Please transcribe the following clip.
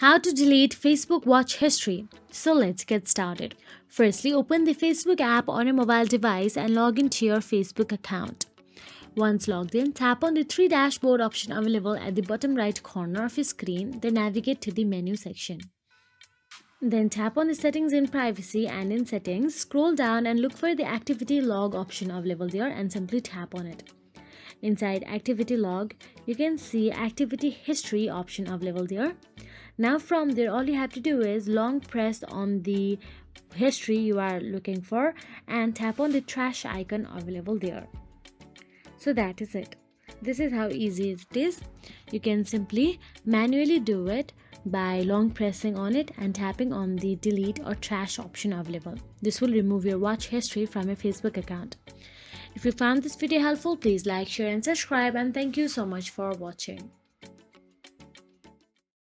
How to delete Facebook watch history. So let's get started. Firstly, open the Facebook app on your mobile device and log into your Facebook account. Once logged in, tap on the three dashboard option available at the bottom right corner of your screen, then navigate to the menu section. Then tap on the settings in privacy and in settings, scroll down and look for the activity log option available there and simply tap on it. Inside activity log, you can see activity history option available there. Now from there, all you have to do is long press on the history you are looking for and tap on the trash icon available there. So that is it. This is how easy it is. You can simply manually do it by long pressing on it and tapping on the delete or trash option available. This will remove your watch history from your Facebook account. If you found this video helpful, please like, share and subscribe, and thank you so much for watching.